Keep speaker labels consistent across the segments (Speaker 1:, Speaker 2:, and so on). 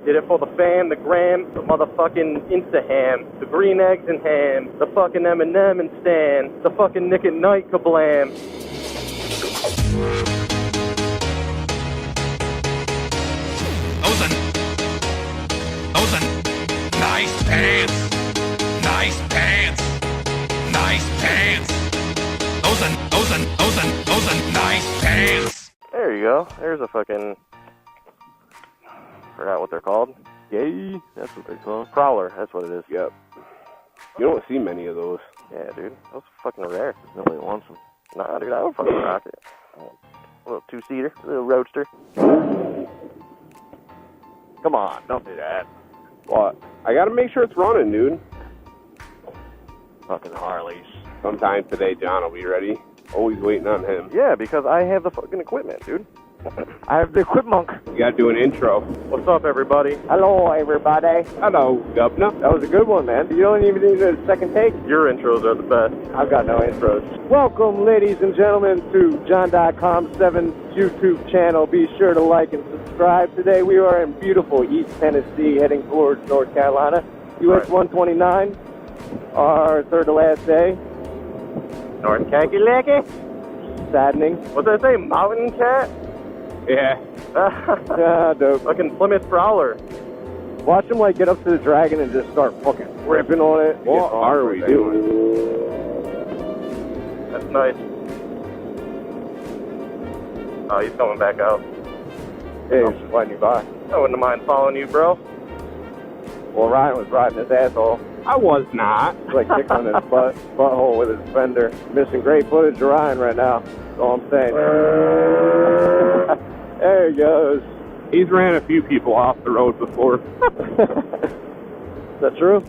Speaker 1: Did it for the fam, the gram, the motherfucking Insta-ham, the green eggs and ham, the fucking M&M and Stan, the fucking Nick at Night kablam.
Speaker 2: Ozen, nice pants, nice pants, nice pants. Ozen, nice pants.
Speaker 1: There you go. There's a fucking... Forgot what they're called.
Speaker 3: Yay, that's what they're called.
Speaker 1: Prowler, that's what it is.
Speaker 3: Yep. You don't see many of those.
Speaker 1: Yeah, dude. Those are fucking rare.
Speaker 3: Nobody wants them.
Speaker 1: Nah, dude, I would fucking rock it. A little two-seater, a little roadster.
Speaker 3: Come on, don't do that.
Speaker 4: What? I gotta make sure it's running, dude.
Speaker 3: Fucking Harleys.
Speaker 4: Sometime today, John will be ready. Always waiting on him.
Speaker 1: Yeah, because I have the fucking equipment, dude.
Speaker 3: I have the equipment.
Speaker 4: You gotta do an intro.
Speaker 1: What's up, everybody?
Speaker 3: Hello, everybody.
Speaker 4: Hello, Governor.
Speaker 3: That was a good one, man. You don't even need a second take.
Speaker 1: Your intros are the best.
Speaker 3: I've got no intros. Welcome, ladies and gentlemen, to John.com's 7th YouTube channel. Be sure to like and subscribe. Today we are in beautiful East Tennessee, heading towards North Carolina. US 129, our third to last day.
Speaker 1: North Kakalaki?
Speaker 3: Saddening.
Speaker 1: What's that say? Mountain cat?
Speaker 4: Yeah.
Speaker 3: Yeah, dope.
Speaker 1: Fucking Plymouth Prowler.
Speaker 3: Watch him like get up to the dragon and just start fucking ripping on it.
Speaker 4: What are we doing?
Speaker 1: That's nice. Oh, he's coming back out.
Speaker 3: Hey, he's just letting you by.
Speaker 1: I wouldn't mind following you, bro.
Speaker 3: Well, Ryan was riding his asshole.
Speaker 4: I was not.
Speaker 3: He's like kicking on his butthole with his fender. Missing great footage of Ryan right now. That's all I'm saying. There he goes.
Speaker 4: He's ran a few people off the road before.
Speaker 3: Is that true?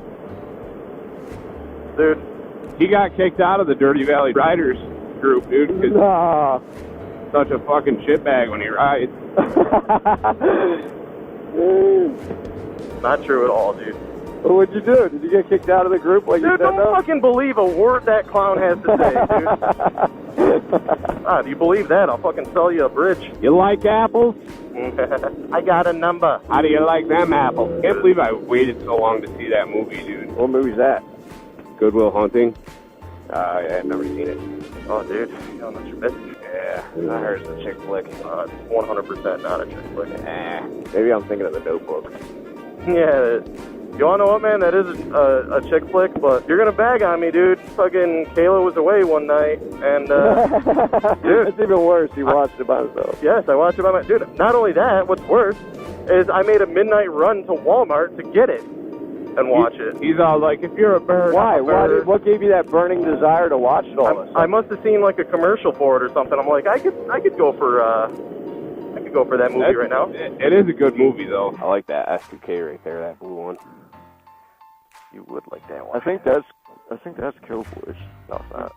Speaker 1: Dude.
Speaker 4: He got kicked out of the Dirty Valley Riders group, dude, because
Speaker 3: Nah.
Speaker 4: such a fucking shitbag when he rides.
Speaker 1: Not true at all, dude.
Speaker 3: What'd you do? Did you get kicked out of the group like you
Speaker 1: Dude,
Speaker 3: said
Speaker 1: don't fucking believe a word that clown has to say, dude. Ah, do you believe that? I'll fucking sell you a bridge.
Speaker 4: You like apples?
Speaker 1: I got a number.
Speaker 4: How do you like them apples? Can't believe I waited so long to see that movie, dude.
Speaker 3: What movie's that?
Speaker 4: Good Will Hunting.
Speaker 3: Yeah, I've never seen it.
Speaker 1: Oh, dude, you don't know what you're missing.
Speaker 3: Yeah, I heard it's a chick flick.
Speaker 1: It's 100% not a chick flick.
Speaker 3: Maybe I'm thinking of The Notebook.
Speaker 1: Yeah, you wanna know what, man? That is a chick flick, but you're gonna bag on me, dude. Fucking Kayla was away one night, and, dude.
Speaker 3: It's even worse. He watched it by himself.
Speaker 1: Yes, I watched it by my... Dude, not only that, what's worse is I made a midnight run to Walmart to get it and watch it.
Speaker 4: He's all like, if you're a bird,
Speaker 3: Why?
Speaker 4: I'm a bird.
Speaker 3: What gave you that burning desire to watch it all of a sudden?
Speaker 1: I must have seen like a commercial for it or something. I'm like, I could go for that movie right now.
Speaker 4: It is a good movie, though. I like that S2K right there, that blue one.
Speaker 1: You would like that one.
Speaker 3: I think that's Killboys.
Speaker 1: No, it's not.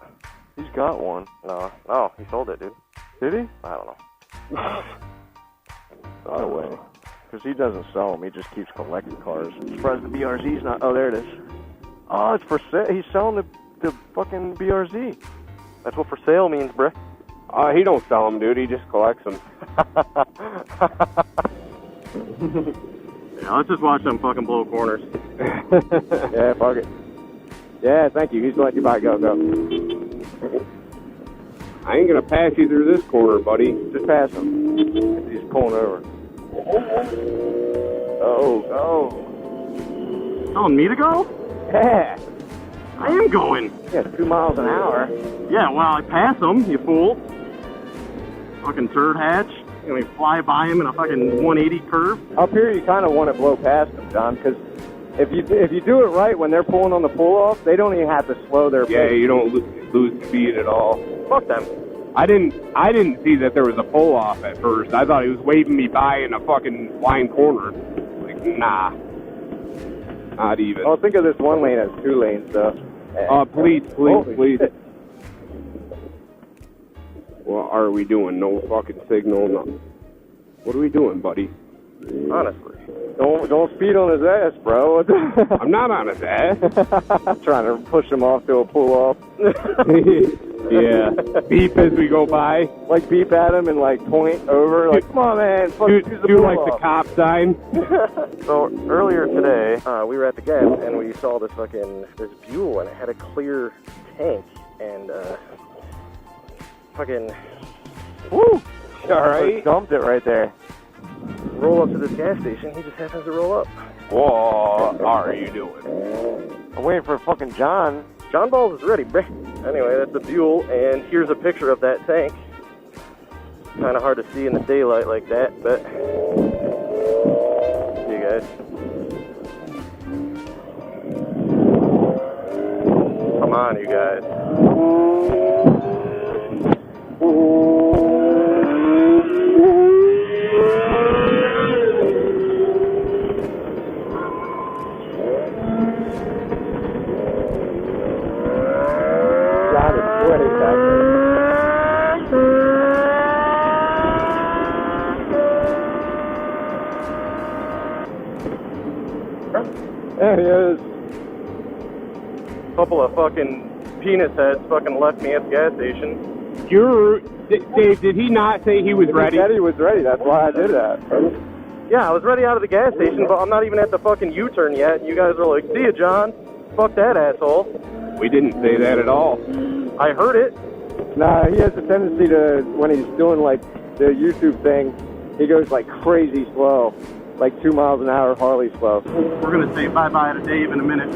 Speaker 3: He's got one.
Speaker 1: No, he sold it, dude.
Speaker 3: Did he?
Speaker 1: I don't know.
Speaker 3: No way. Because he doesn't sell them. He just keeps collecting cars. I'm surprised the BRZ's not... Oh, there it is. Oh, it's for sale. He's selling the fucking BRZ.
Speaker 1: That's what for sale means, bruh.
Speaker 4: He don't sell them, dude. He just collects them.
Speaker 1: Yeah, let's just watch them fucking blow corners.
Speaker 3: Yeah, fuck it. Yeah, thank you. He's letting you buy. Go.
Speaker 4: I ain't gonna pass you through this corner, buddy.
Speaker 3: Just pass him. He's pulling over. Oh.
Speaker 1: Telling me to go?
Speaker 3: Yeah.
Speaker 1: I am going.
Speaker 3: Yeah, 2 miles an hour.
Speaker 1: Yeah, well, I pass him, you fool. Fucking turd hatch. And we fly by him in a fucking 180 curve.
Speaker 3: Up here, you kind of want to blow past them, John, because if you do it right when they're pulling on the pull-off, they don't even have to slow their pace.
Speaker 4: Yeah, you don't lose speed at all.
Speaker 1: Fuck them.
Speaker 4: I didn't see that there was a pull-off at first. I thought he was waving me by in a fucking blind corner. Like, nah. Not even.
Speaker 3: Oh, think of this one lane as 2 lanes, though.
Speaker 4: Please.
Speaker 3: Shit.
Speaker 4: What are we doing? No fucking signal, nothing. What are we doing, buddy?
Speaker 1: Honestly.
Speaker 3: Don't speed on his ass, bro.
Speaker 4: I'm not on his ass.
Speaker 3: I'm trying to push him off to a pull-off.
Speaker 4: Yeah. Beep as we go by.
Speaker 3: Like beep at him and like point over. Like, come on, man.
Speaker 4: Do like the cop sign.
Speaker 1: So earlier today, we were at the gas and we saw this Buell and it had a clear tank and
Speaker 3: Woo!
Speaker 1: Alright.
Speaker 3: Dumped it right there.
Speaker 1: Roll up to this gas station. He just happens to roll up.
Speaker 4: What are you doing?
Speaker 3: I'm waiting for fucking John.
Speaker 1: John Balls is ready, bruh. Anyway, that's the Buell, and here's a picture of that tank. Kind of hard to see in the daylight like that, but see you guys. Come on, you guys.
Speaker 3: There he is.
Speaker 1: Couple of fucking penis heads fucking left me at the gas station.
Speaker 4: Dave, did he not say he was ready?
Speaker 3: He said he was ready. That's why I did that.
Speaker 1: Yeah, I was ready out of the gas station, but I'm not even at the fucking U-turn yet. You guys are like, see ya, John. Fuck that asshole.
Speaker 4: We didn't say that at all.
Speaker 1: I heard it.
Speaker 3: Nah, he has a tendency to, when he's doing like the YouTube thing, he goes like crazy slow. Like 2 miles an hour Harley slow.
Speaker 1: We're gonna say bye-bye to Dave in a minute.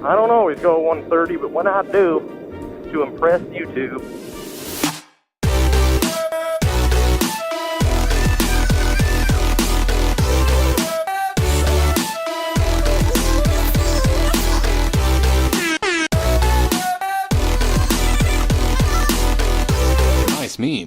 Speaker 1: I don't always go 130, but when I do, to impress YouTube.
Speaker 2: Nice meme.